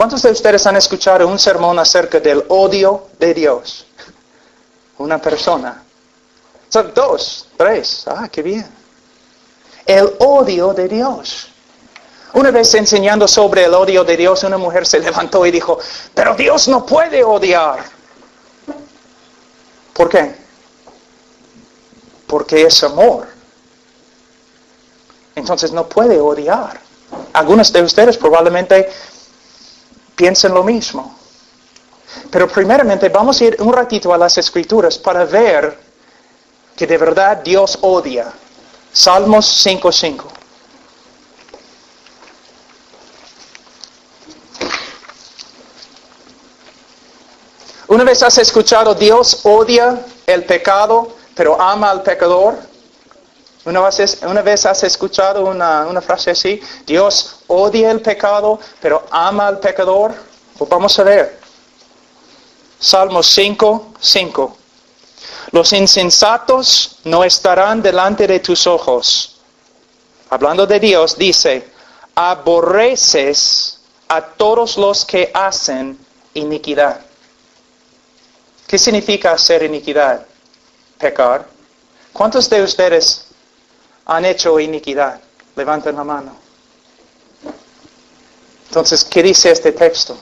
¿Cuántos de ustedes han escuchado un sermón acerca del odio de Dios? Una persona. Son 2, 3. Qué bien. El odio de Dios. Una vez enseñando sobre el odio de Dios, una mujer se levantó y dijo, pero Dios no puede odiar. ¿Por qué? Porque es amor. Entonces no puede odiar. Algunos de ustedes probablemente piensen lo mismo. Pero primeramente vamos a ir un ratito a las Escrituras para ver que de verdad Dios odia. Salmos 5:5. ¿Una vez has escuchado Dios odia el pecado, pero ama al pecador? ¿Una vez has escuchado una frase así? Dios odia el pecado, pero ama al pecador. Pues vamos a ver. Salmos 5:5. Los insensatos no estarán delante de tus ojos. Hablando de Dios, dice, aborreces a todos los que hacen iniquidad. ¿Qué significa hacer iniquidad? Pecar. ¿Cuántos de ustedes han hecho iniquidad? Levanten la mano. Entonces, ¿qué dice este texto?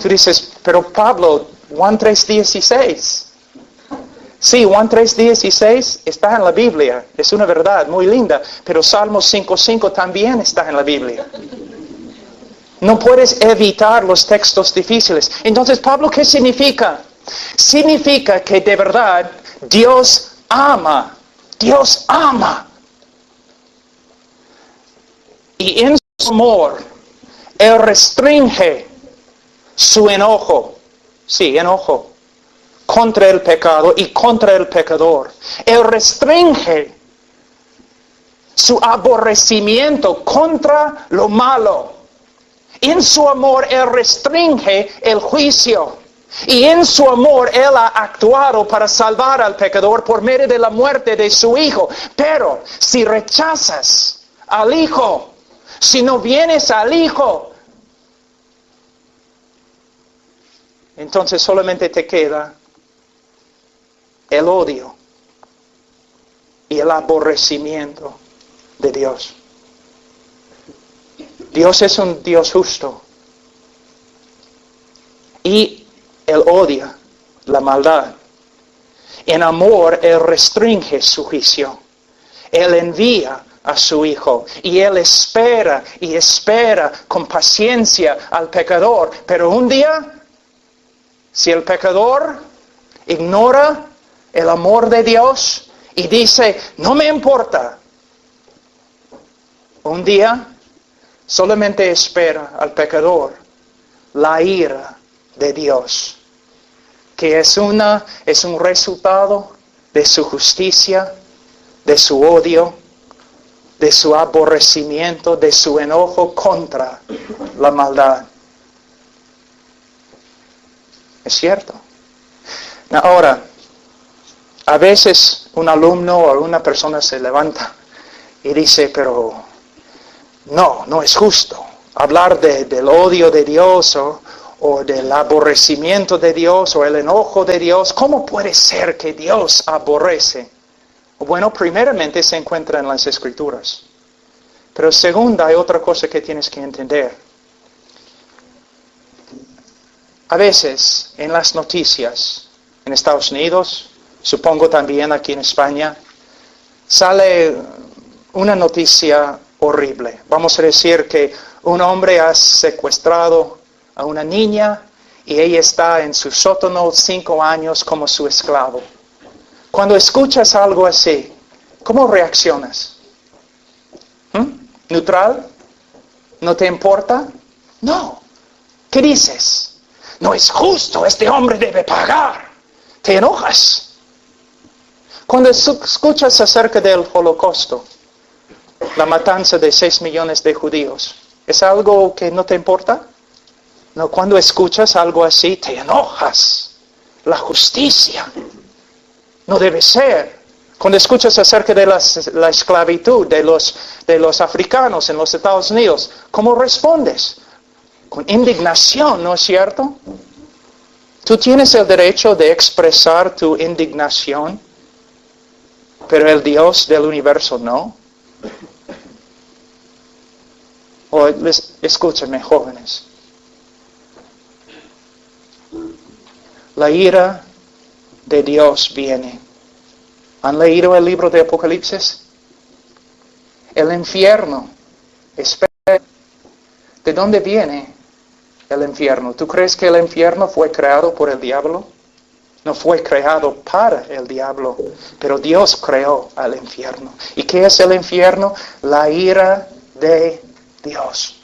Tú dices, pero Pablo, Juan 3:16. Sí, Juan 3:16 está en la Biblia. Es una verdad muy linda. Pero Salmos 5:5 también está en la Biblia. No puedes evitar los textos difíciles. Entonces, Pablo, ¿qué significa? Significa que de verdad Dios ama. Dios ama. Y en su amor, Él restringe su enojo. Sí, enojo. Contra el pecado y contra el pecador. Él restringe su aborrecimiento contra lo malo. En su amor, Él restringe el juicio. Y en su amor, Él ha actuado para salvar al pecador por medio de la muerte de su Hijo. Pero si rechazas al Hijo, si no vienes al Hijo, entonces solamente te queda el odio y el aborrecimiento de Dios. Dios es un Dios justo. Y Él odia la maldad. En amor, Él restringe su juicio. Él envía a su Hijo. Y Él espera y espera con paciencia al pecador. Pero un día, si el pecador ignora el amor de Dios y dice, no me importa, un día solamente espera al pecador la ira de Dios, que es un resultado de su justicia, de su odio, de su aborrecimiento, de su enojo contra la maldad. ¿Es cierto? Ahora, a veces un alumno o una persona se levanta y dice, pero no es justo hablar del odio de Dios o del aborrecimiento de Dios o el enojo de Dios. ¿Cómo puede ser que Dios aborrece? Bueno, primeramente se encuentra en las Escrituras. Pero segunda, hay otra cosa que tienes que entender. A veces en las noticias en Estados Unidos, supongo también aquí en España, sale una noticia horrible. Vamos a decir que un hombre ha secuestrado a una niña y ella está en su sótano 5 años como su esclavo. Cuando escuchas algo así, ¿cómo reaccionas? ¿Neutral? ¿No te importa? No. ¿Qué dices? No es justo, este hombre debe pagar. Te enojas. Cuando escuchas acerca del Holocausto, la matanza de 6 millones de judíos, ¿es algo que no te importa? No, cuando escuchas algo así, te enojas. La justicia no debe ser. Cuando escuchas acerca de la esclavitud, de de los africanos en los Estados Unidos, ¿cómo respondes? Con indignación, ¿no es cierto? Tú tienes el derecho de expresar tu indignación, pero el Dios del universo no. Escúchame, jóvenes. La ira de Dios viene. ¿Han leído el libro de Apocalipsis? El infierno espera. ¿De dónde viene el infierno? ¿Tú crees que el infierno fue creado por el diablo? No fue creado para el diablo, pero Dios creó al infierno. ¿Y qué es el infierno? La ira de Dios.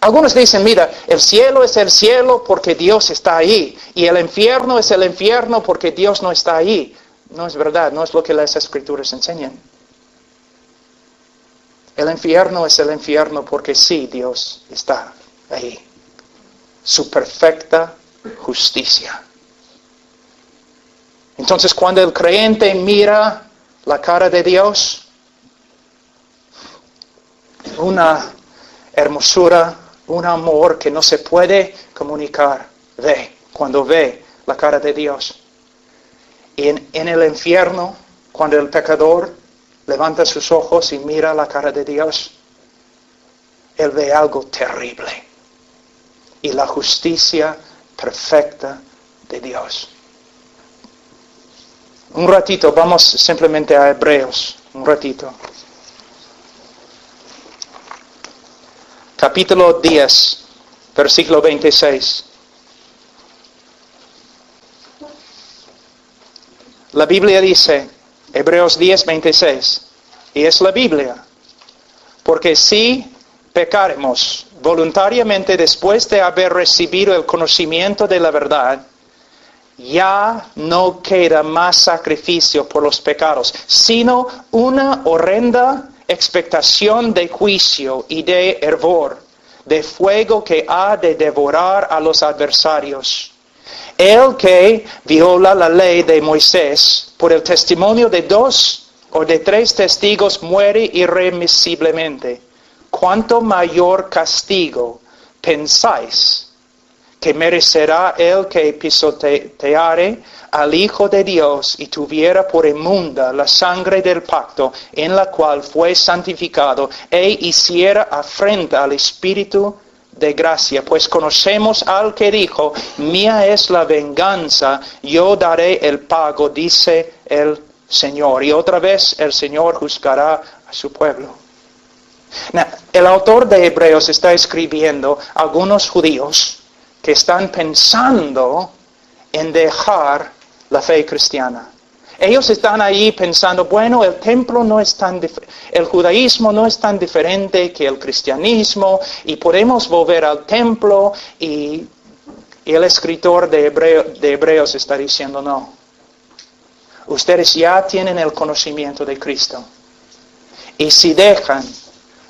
Algunos dicen, mira, el cielo es el cielo porque Dios está ahí, y el infierno es el infierno porque Dios no está ahí. No es verdad, no es lo que las Escrituras enseñan. El infierno es el infierno porque sí, Dios está ahí. Su perfecta justicia. Entonces, cuando el creyente mira la cara de Dios, una hermosura, un amor que no se puede comunicar, cuando ve la cara de Dios. Y en el infierno, cuando el pecador levanta sus ojos y mira la cara de Dios, él ve algo terrible. Y la justicia perfecta de Dios. Un ratito, vamos simplemente a Hebreos, un ratito. Capítulo 10, versículo 26. La Biblia dice, Hebreos 10, 26, y es la Biblia, porque si pecaremos voluntariamente después de haber recibido el conocimiento de la verdad, ya no queda más sacrificio por los pecados, sino una horrenda expectación de juicio y de hervor, de fuego que ha de devorar a los adversarios. El que viola la ley de Moisés por el testimonio de 2 o de 3 testigos muere irremisiblemente. ¿Cuánto mayor castigo pensáis que merecerá el que pisoteare al Hijo de Dios y tuviera por inmunda la sangre del pacto en la cual fue santificado e hiciera afrenta al Espíritu de gracia? Pues conocemos al que dijo, mía es la venganza, yo daré el pago, dice el Señor. Y otra vez el Señor juzgará a su pueblo. Now, el autor de Hebreos está escribiendo a algunos judíos que están pensando en dejar la fe cristiana. Ellos están ahí pensando, bueno, el templo no es tan el judaísmo no es tan diferente que el cristianismo y podemos volver al templo, y el escritor de Hebreos está diciendo, no. Ustedes ya tienen el conocimiento de Cristo. Y si dejan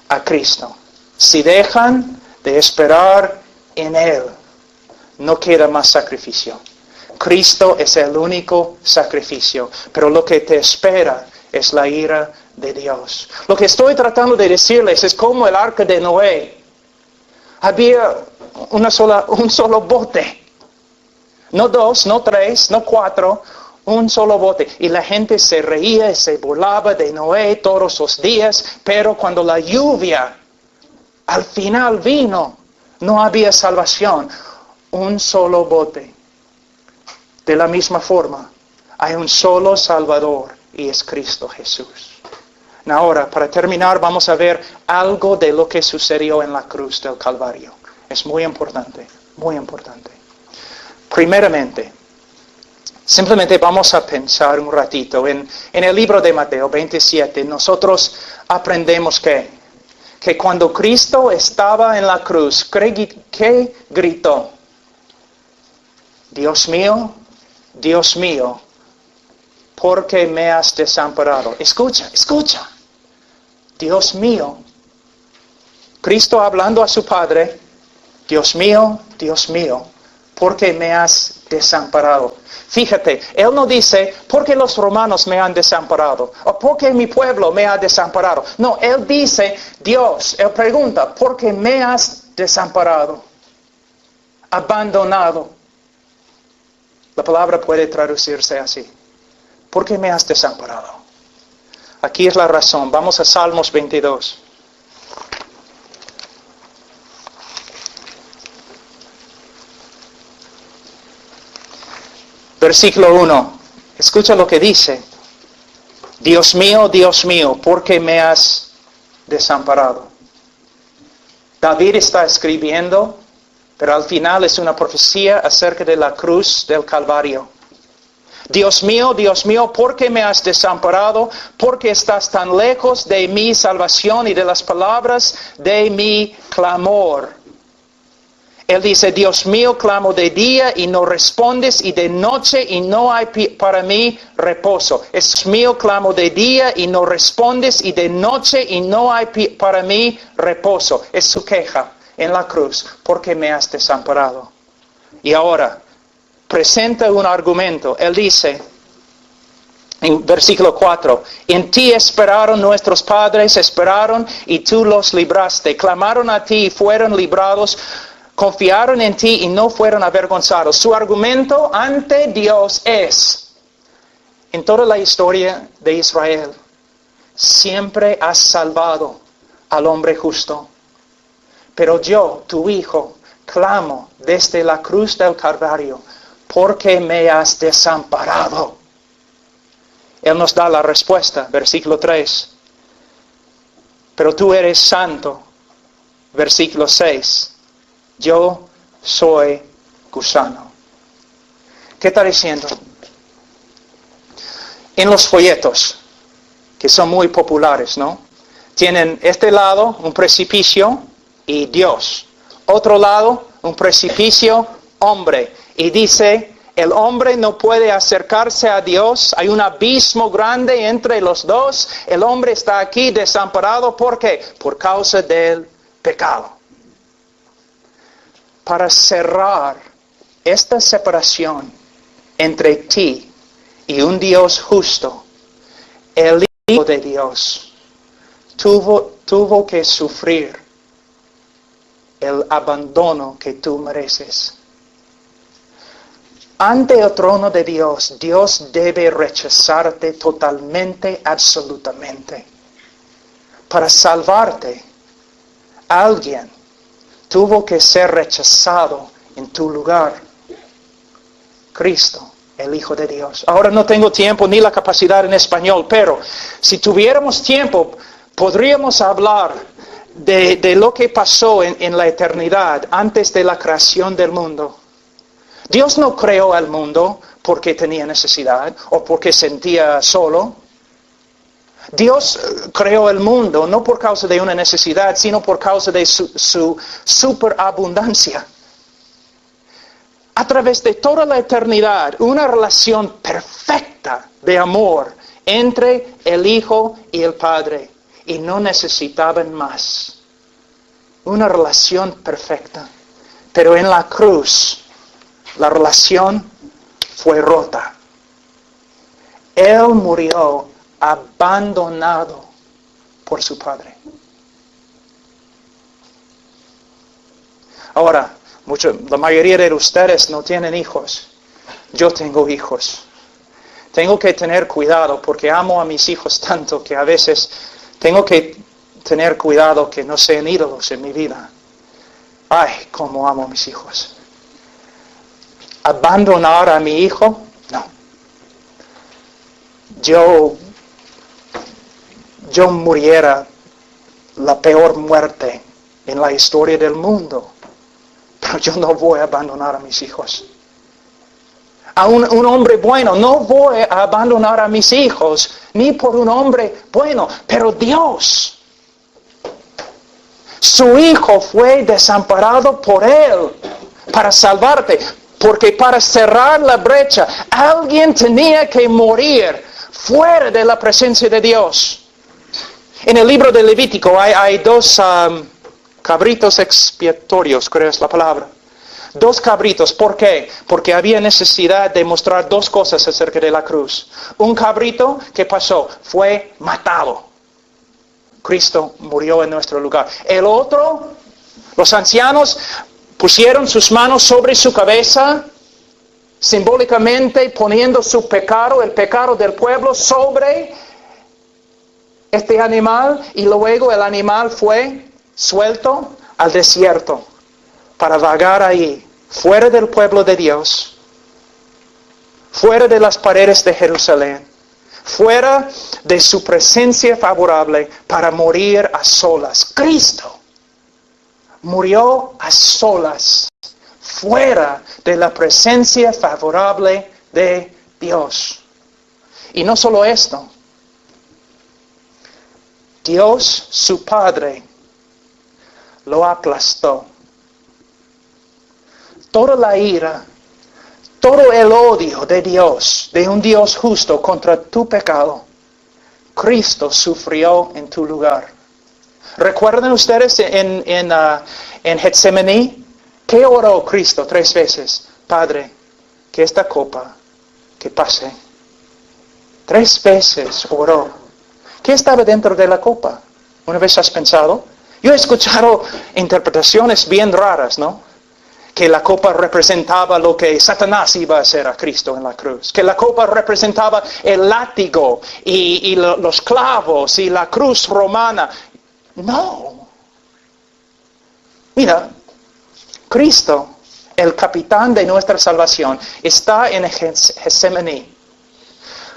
a Cristo, si dejan de esperar en Él, no queda más sacrificio. Cristo es el único sacrificio, pero lo que te espera es la ira de Dios. Lo que estoy tratando de decirles es como el arca de Noé. Había un solo bote. No 2, no 3, no 4, un solo bote. Y la gente se reía y se burlaba de Noé todos los días, pero cuando la lluvia al final vino, no había salvación. Un solo bote. De la misma forma, hay un solo Salvador y es Cristo Jesús. Ahora, para terminar, vamos a ver algo de lo que sucedió en la cruz del Calvario. Es muy importante, muy importante. Primeramente, simplemente vamos a pensar un ratito. En el libro de Mateo 27, nosotros aprendemos que cuando Cristo estaba en la cruz, ¿qué gritó? Dios mío, ¿por qué me has desamparado? Escucha. Dios mío. Cristo hablando a su Padre, Dios mío, porque me has desamparado. Fíjate, Él no dice, porque los romanos me han desamparado, o porque mi pueblo me ha desamparado. No, Él dice, Dios, Él pregunta, ¿por qué me has desamparado? Abandonado. La palabra puede traducirse así. ¿Por qué me has desamparado? Aquí es la razón. Vamos a Salmos 22. Versículo 1. Escucha lo que dice. Dios mío, ¿por qué me has desamparado? David está escribiendo, pero al final es una profecía acerca de la cruz del Calvario. Dios mío, ¿por qué me has desamparado? ¿Por qué estás tan lejos de mi salvación y de las palabras de mi clamor? Él dice, Dios mío, clamo de día y no respondes, y de noche y no hay para mí reposo. Es mío, clamo de día y no respondes, y de noche y no hay para mí reposo. Es su queja en la cruz, porque me has desamparado. Y ahora, presenta un argumento. Él dice, en versículo 4, en ti esperaron nuestros padres, esperaron y tú los libraste. Clamaron a ti y fueron librados. Confiaron en ti y no fueron avergonzados. Su argumento ante Dios es, en toda la historia de Israel, siempre has salvado al hombre justo. Pero yo, tu hijo, clamo desde la cruz del Calvario, porque me has desamparado. Él nos da la respuesta, versículo 3. Pero tú eres santo, versículo 6. Yo soy gusano. ¿Qué está diciendo? En los folletos, que son muy populares, ¿no? Tienen este lado, un precipicio y Dios. Otro lado, un precipicio, hombre. Y dice, el hombre no puede acercarse a Dios. Hay un abismo grande entre los dos. El hombre está aquí desamparado. ¿Por qué? Por causa del pecado. Para cerrar esta separación entre ti y un Dios justo, el Hijo de Dios tuvo que sufrir el abandono que tú mereces. Ante el trono de Dios, Dios debe rechazarte totalmente, absolutamente. Para salvarte, alguien tuvo que ser rechazado en tu lugar. Cristo, el Hijo de Dios. Ahora no tengo tiempo ni la capacidad en español, pero si tuviéramos tiempo, podríamos hablar de lo que pasó en la eternidad antes de la creación del mundo. Dios no creó al mundo porque tenía necesidad o porque sentía solo. Dios creó el mundo no por causa de una necesidad, sino por causa de su superabundancia. A través de toda la eternidad, una relación perfecta de amor entre el Hijo y el Padre. Y no necesitaban más. Una relación perfecta. Pero en la cruz, la relación fue rota. Él murió abandonado por su Padre. Ahora, la mayoría de ustedes no tienen hijos. Yo tengo hijos. Tengo que tener cuidado porque amo a mis hijos tanto que a veces tengo que tener cuidado que no sean ídolos en mi vida. Ay, cómo amo a mis hijos. ¿Abandonar a mi hijo? No. Yo muriera la peor muerte en la historia del mundo. Pero yo no voy a abandonar a mis hijos. A un hombre bueno, no voy a abandonar a mis hijos, ni por un hombre bueno, pero Dios. Su Hijo fue desamparado por Él para salvarte, porque para cerrar la brecha, alguien tenía que morir fuera de la presencia de Dios. En el libro de Levítico hay dos cabritos expiatorios, creo es la palabra. 2 cabritos. ¿Por qué? Porque había necesidad de mostrar 2 cosas acerca de la cruz. Un cabrito, ¿qué pasó? Fue matado. Cristo murió en nuestro lugar. El otro, los ancianos pusieron sus manos sobre su cabeza, simbólicamente poniendo su pecado, el pecado del pueblo, sobre este animal, y luego el animal fue suelto al desierto para vagar ahí, fuera del pueblo de Dios, fuera de las paredes de Jerusalén, fuera de su presencia favorable, para morir a solas. Cristo murió a solas, fuera de la presencia favorable de Dios. Y no solo esto, Dios, su Padre, lo aplastó. Toda la ira, todo el odio de Dios, de un Dios justo contra tu pecado, Cristo sufrió en tu lugar. ¿Recuerdan ustedes en Getsemaní? ¿Qué oró Cristo 3 veces? Padre, que esta copa, que pase. 3 veces oró. ¿Qué estaba dentro de la copa? ¿Una vez has pensado? Yo he escuchado interpretaciones bien raras, ¿no? Que la copa representaba lo que Satanás iba a hacer a Cristo en la cruz. Que la copa representaba el látigo y los clavos y la cruz romana. No. Mira, Cristo, el capitán de nuestra salvación, está en Getsemaní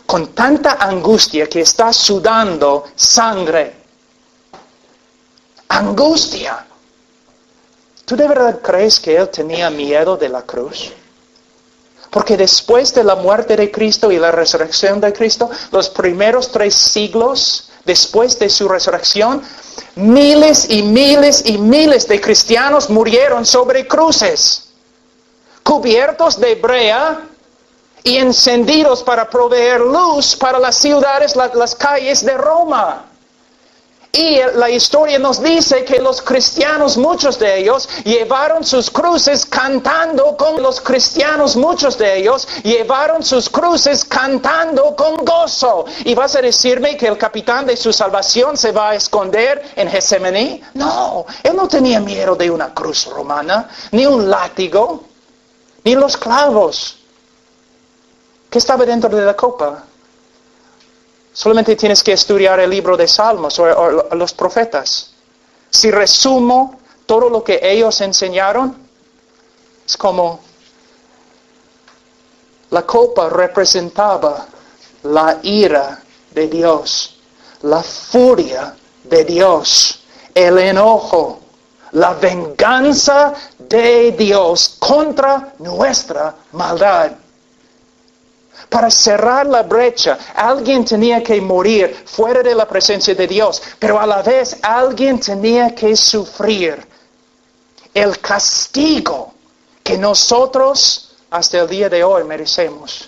con tanta angustia que está sudando sangre. Angustia. ¿Tú de verdad crees que Él tenía miedo de la cruz? Porque después de la muerte de Cristo y la resurrección de Cristo, los primeros 3 siglos después de su resurrección, miles y miles y miles de cristianos murieron sobre cruces, cubiertos de brea y encendidos para proveer luz para las ciudades, las calles de Roma. Y la historia nos dice que los cristianos, muchos de ellos, llevaron sus cruces cantando con los cristianos, muchos de ellos, llevaron sus cruces cantando con gozo. ¿Y vas a decirme que el capitán de su salvación se va a esconder en Getsemaní? No, él no tenía miedo de una cruz romana, ni un látigo, ni los clavos. ¿Qué estaba dentro de la copa? Solamente tienes que estudiar el libro de Salmos o los profetas. Si resumo todo lo que ellos enseñaron, es como la copa representaba la ira de Dios, la furia de Dios, el enojo, la venganza de Dios contra nuestra maldad. Para cerrar la brecha, alguien tenía que morir fuera de la presencia de Dios, pero a la vez alguien tenía que sufrir el castigo que nosotros hasta el día de hoy merecemos.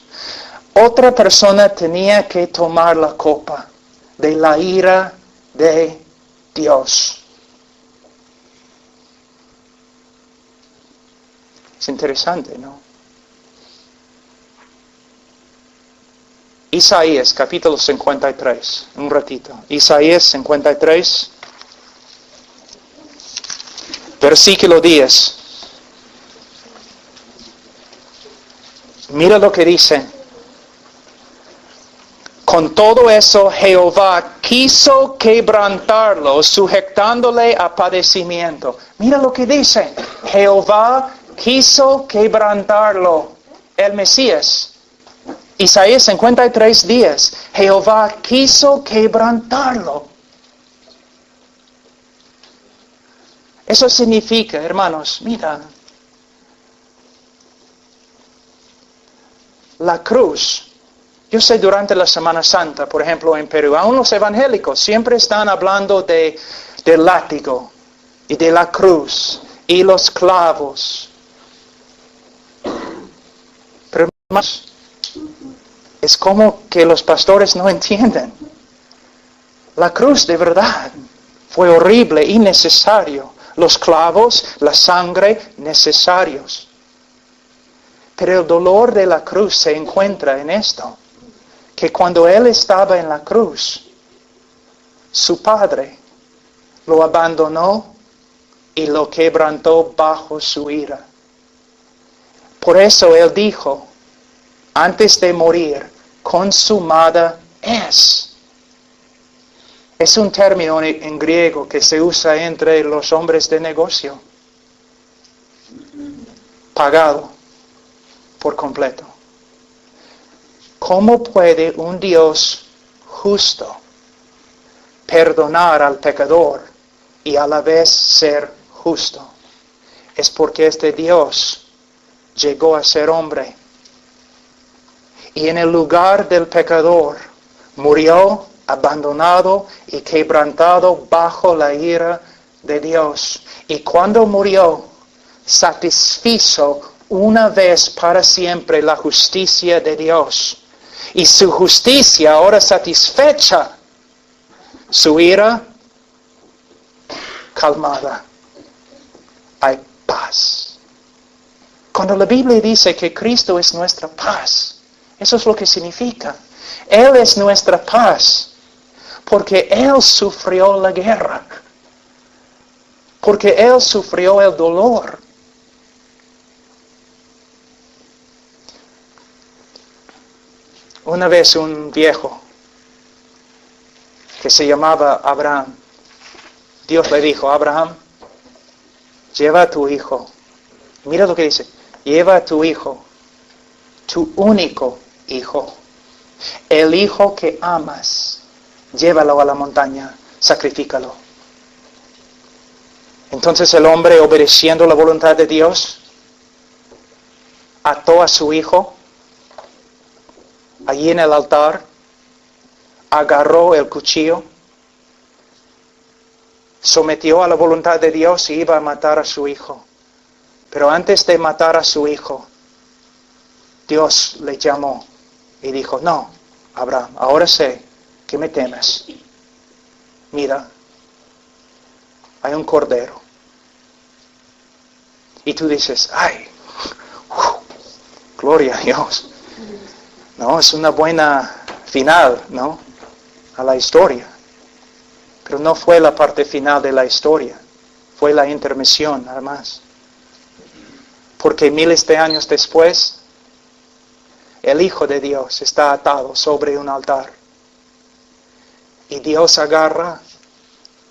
Otra persona tenía que tomar la copa de la ira de Dios. Es interesante, ¿no? Isaías, capítulo 53, un ratito. Isaías 53, versículo 10. Mira lo que dice. Con todo eso, Jehová quiso quebrantarlo, sujetándole a padecimiento. Mira lo que dice. Jehová quiso quebrantarlo. El Mesías. Isaías 53 días. Jehová quiso quebrantarlo. Eso significa, hermanos, mira, la cruz. Yo sé durante la Semana Santa, por ejemplo, en Perú, aún los evangélicos siempre están hablando del látigo y de la cruz y los clavos. Pero, hermanos, es como que los pastores no entienden. La cruz de verdad fue horrible y necesario. Los clavos, la sangre, necesarios. Pero el dolor de la cruz se encuentra en esto, que cuando Él estaba en la cruz, su Padre lo abandonó y lo quebrantó bajo su ira. Por eso Él dijo, antes de morir, consumada es. Es un término en griego que se usa entre los hombres de negocio. Pagado por completo. ¿Cómo puede un Dios justo perdonar al pecador y a la vez ser justo? Es porque este Dios llegó a ser hombre. Y en el lugar del pecador murió abandonado y quebrantado bajo la ira de Dios. Y cuando murió, satisfizo una vez para siempre la justicia de Dios. Y su justicia ahora satisfecha, su ira calmada. Hay paz. Cuando la Biblia dice que Cristo es nuestra paz, eso es lo que significa. Él es nuestra paz, porque Él sufrió la guerra, porque Él sufrió el dolor. Una vez un viejo que se llamaba Abraham, Dios le dijo, Abraham, lleva a tu hijo. Mira lo que dice, lleva a tu hijo, tu único hijo, el hijo que amas, llévalo a la montaña, sacrifícalo. Entonces el hombre, obedeciendo la voluntad de Dios, ató a su hijo allí en el altar, agarró el cuchillo, sometió a la voluntad de Dios y iba a matar a su hijo. Pero antes de matar a su hijo, Dios le llamó y dijo, no, Abraham, ahora sé que me temes. Mira, hay un cordero. Y tú dices, ay, gloria a Dios. No, es una buena final, ¿no? A la historia. Pero no fue la parte final de la historia. Fue la intermisión, nada más. Porque miles de años después, el Hijo de Dios está atado sobre un altar. Y Dios agarra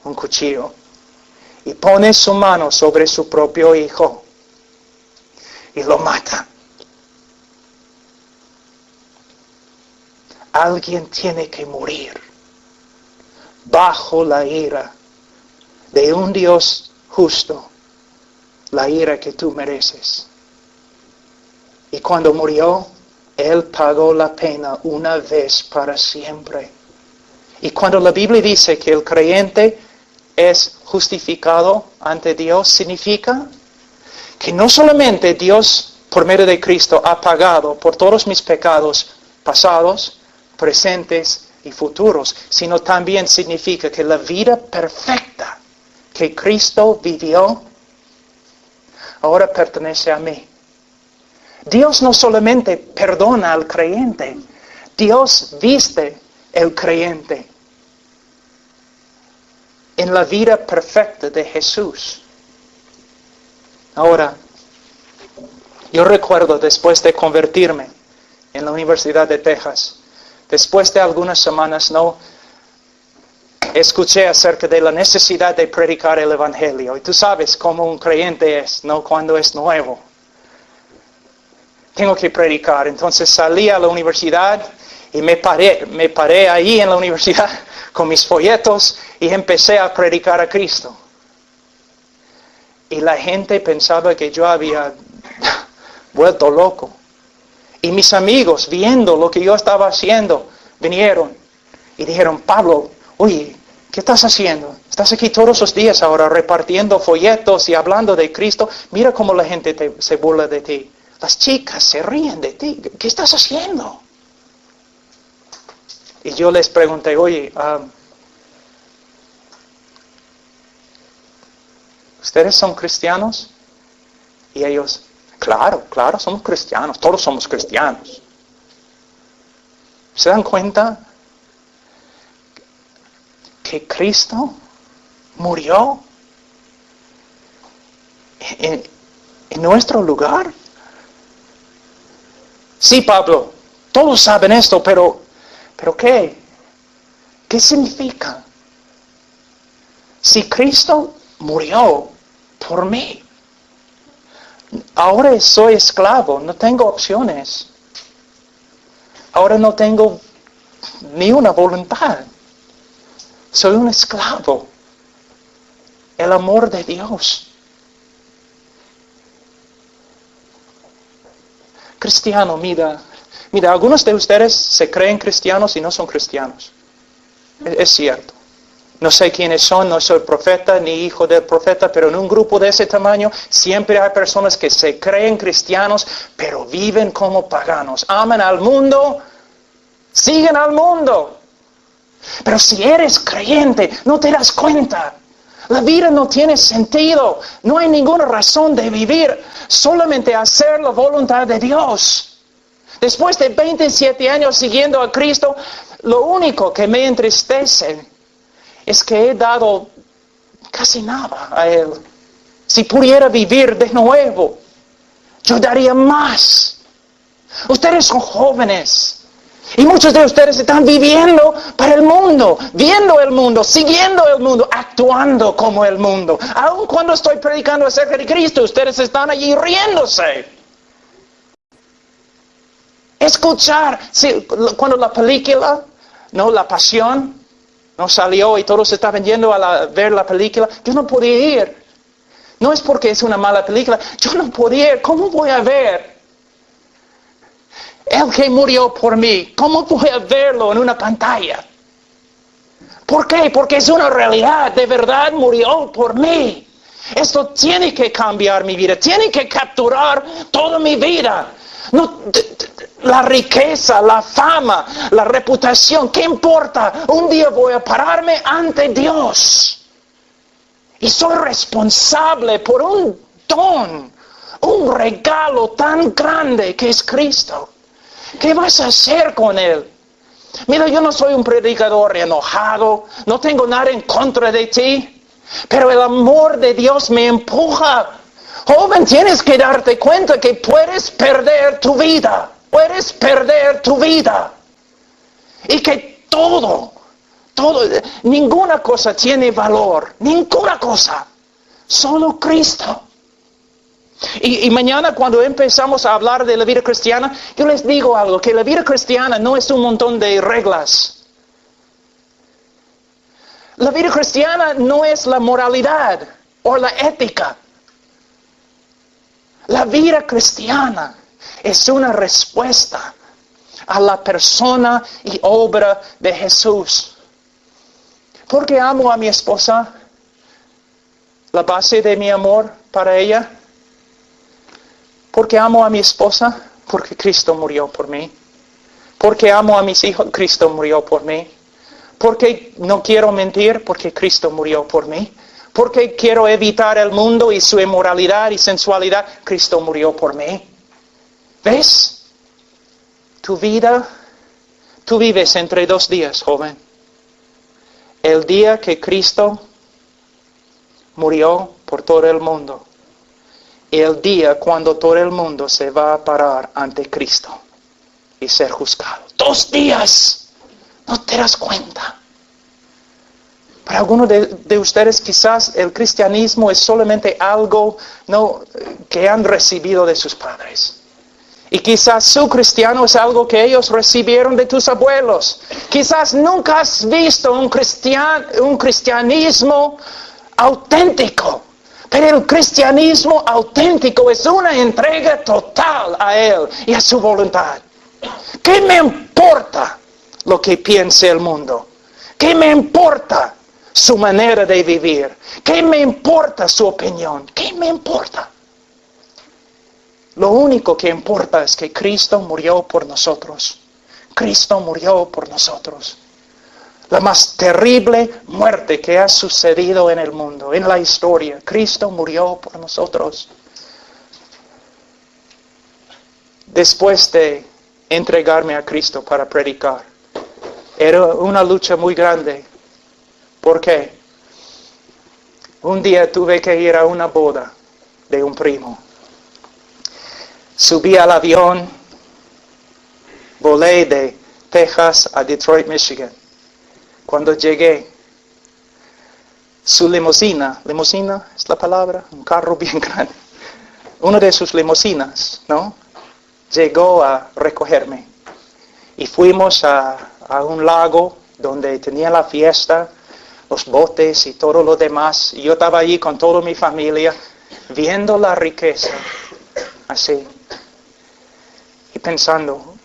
un cuchillo y pone su mano sobre su propio Hijo y lo mata. Alguien tiene que morir bajo la ira de un Dios justo, la ira que tú mereces. Y cuando murió, Él pagó la pena una vez para siempre. Y cuando la Biblia dice que el creyente es justificado ante Dios, significa que no solamente Dios, por medio de Cristo, ha pagado por todos mis pecados pasados, presentes y futuros, sino también significa que la vida perfecta que Cristo vivió, ahora pertenece a mí. Dios no solamente perdona al creyente, Dios viste el creyente en la vida perfecta de Jesús. Ahora, yo recuerdo después de convertirme en la Universidad de Texas, después de algunas semanas no escuché acerca de la necesidad de predicar el Evangelio. Y tú sabes cómo un creyente es, ¿no? Cuando es nuevo. Tengo que predicar. Entonces salí a la universidad y me paré ahí en la universidad con mis folletos y empecé a predicar a Cristo. Y la gente pensaba que yo había vuelto loco. Y mis amigos, viendo lo que yo estaba haciendo, vinieron y dijeron, Pablo, oye, ¿qué estás haciendo? Estás aquí todos los días ahora repartiendo folletos y hablando de Cristo. Mira cómo la gente se burla de ti. Las chicas se ríen de ti. ¿Qué estás haciendo? Y yo les pregunté, oye, ¿ustedes son cristianos? Y ellos, Claro, claro, somos cristianos, todos somos cristianos. ¿Se dan cuenta que Cristo murió en nuestro lugar? Sí, Pablo, todos saben esto, pero ¿qué? ¿Qué significa? Si Cristo murió por mí, ahora soy esclavo, no tengo opciones. Ahora no tengo ni una voluntad. Soy un esclavo. El amor de Dios. Cristiano, mira, algunos de ustedes se creen cristianos y no son cristianos. Es cierto. No sé quiénes son, no soy profeta ni hijo del profeta, pero en un grupo de ese tamaño siempre hay personas que se creen cristianos, pero viven como paganos. Aman al mundo, siguen al mundo. Pero si eres creyente, no te das cuenta. La vida no tiene sentido. No hay ninguna razón de vivir. Solamente hacer la voluntad de Dios. Después de 27 años siguiendo a Cristo, lo único que me entristece es que he dado casi nada a Él. Si pudiera vivir de nuevo, yo daría más. Ustedes son jóvenes. Y muchos de ustedes están viviendo para el mundo, viendo el mundo, siguiendo el mundo, actuando como el mundo. Aun cuando estoy predicando acerca de Cristo, ustedes están allí riéndose. Escuchar, sí, cuando la película, no, La Pasión, no salió y todos estaban yendo a ver la película, yo no podía ir. No es porque es una mala película, yo no podía ir. ¿Cómo voy a ver el que murió por mí? ¿Cómo voy a verlo en una pantalla? ¿Por qué? Porque es una realidad. De verdad murió por mí. Esto tiene que cambiar mi vida. Tiene que capturar toda mi vida. No, la riqueza, la fama, la reputación, ¿qué importa? Un día voy a pararme ante Dios. Y soy responsable por un don, un regalo tan grande que es Cristo. ¿Qué vas a hacer con Él? Mira, yo no soy un predicador enojado, no tengo nada en contra de ti, pero el amor de Dios me empuja. Joven, tienes que darte cuenta que puedes perder tu vida, y que todo, ninguna cosa tiene valor, ninguna cosa, solo Cristo. Y mañana cuando empezamos a hablar de la vida cristiana, yo les digo algo, que la vida cristiana no es un montón de reglas. La vida cristiana no es la moralidad o la ética. La vida cristiana es una respuesta a la persona y obra de Jesús. ¿Por qué amo a mi esposa? La base de mi amor para ella. ¿Por qué amo a mi esposa? Porque Cristo murió por mí. ¿Por qué amo a mis hijos? Cristo murió por mí. ¿Por qué no quiero mentir? Porque Cristo murió por mí. ¿Por qué quiero evitar el mundo y su inmoralidad y sensualidad? Cristo murió por mí. ¿Ves? Tu vida, tú vives entre dos días, joven. El día que Cristo murió por todo el mundo. Y el día cuando todo el mundo se va a parar ante Cristo y ser juzgado. 2 días. ¿No te das cuenta? Para algunos de ustedes quizás el cristianismo es solamente algo que han recibido de sus padres. Y quizás su cristiano es algo que ellos recibieron de tus abuelos. Quizás nunca has visto un cristianismo auténtico. Pero el cristianismo auténtico es una entrega total a Él y a su voluntad. ¿Qué me importa lo que piense el mundo? ¿Qué me importa su manera de vivir? ¿Qué me importa su opinión? ¿Qué me importa? Lo único que importa es que Cristo murió por nosotros. Cristo murió por nosotros. La más terrible muerte que ha sucedido en el mundo, en la historia. Cristo murió por nosotros. después de entregarme a Cristo para predicar. Era una lucha muy grande. ¿Por qué? Un día tuve que ir a una boda de un primo. Subí al avión, volé de Texas a Detroit, Michigan. Cuando llegué, su limusina es la palabra, un carro bien grande, una de sus limusinas, ¿no? Llegó a recogerme. Y fuimos a un lago donde tenía la fiesta, los botes y todo lo demás. Y yo estaba allí con toda mi familia, viendo la riqueza, así. Y pensando,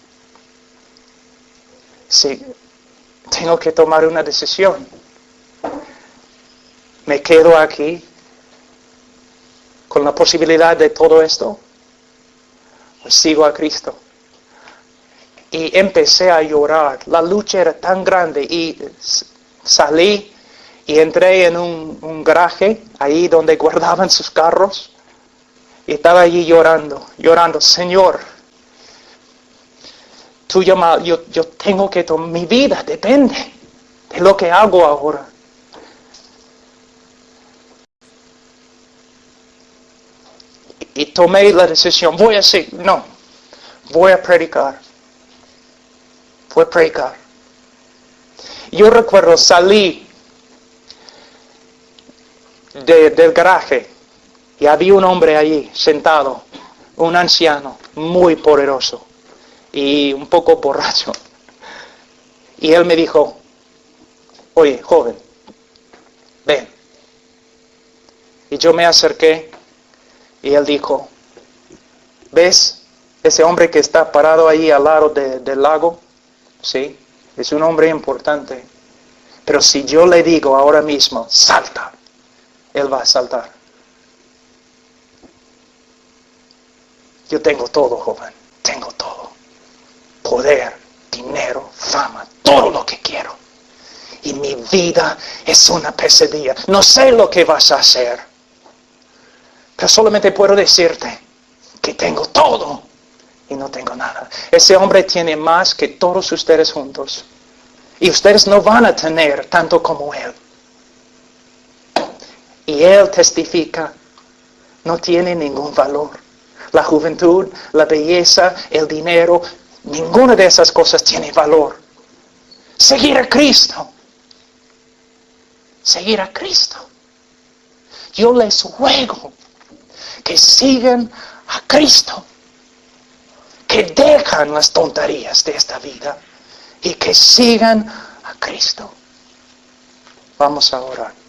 sí, tengo que tomar una decisión. ¿Me quedo aquí con la posibilidad de todo esto? ¿O sigo a Cristo? Y empecé a llorar. La lucha era tan grande y salí y entré en un garaje, ahí donde guardaban sus carros. Y estaba allí llorando, Señor, yo tengo que tomar, mi vida depende de lo que hago ahora. Y tomé la decisión, voy a predicar. Fue predicar. Yo recuerdo salí del garaje y había un hombre allí sentado, un anciano muy poderoso y un poco borracho. Y él me dijo, oye, joven, ven. Y yo me acerqué y él dijo, ¿ves ese hombre que está parado ahí al lado del lago? Sí, es un hombre importante. Pero si yo le digo ahora mismo, salta, él va a saltar. Yo tengo todo, joven, tengo todo. Poder, dinero, fama, todo lo que quiero. Y mi vida es una pesadilla. No sé lo que vas a hacer. Pero solamente puedo decirte que tengo todo y no tengo nada. Ese hombre tiene más que todos ustedes juntos. Y ustedes no van a tener tanto como él. Y él testifica, no tiene ningún valor. La juventud, la belleza, el dinero, ninguna de esas cosas tiene valor. Seguir a Cristo. Seguir a Cristo. Yo les ruego que sigan a Cristo. Que dejan las tonterías de esta vida y que sigan a Cristo. Vamos a orar.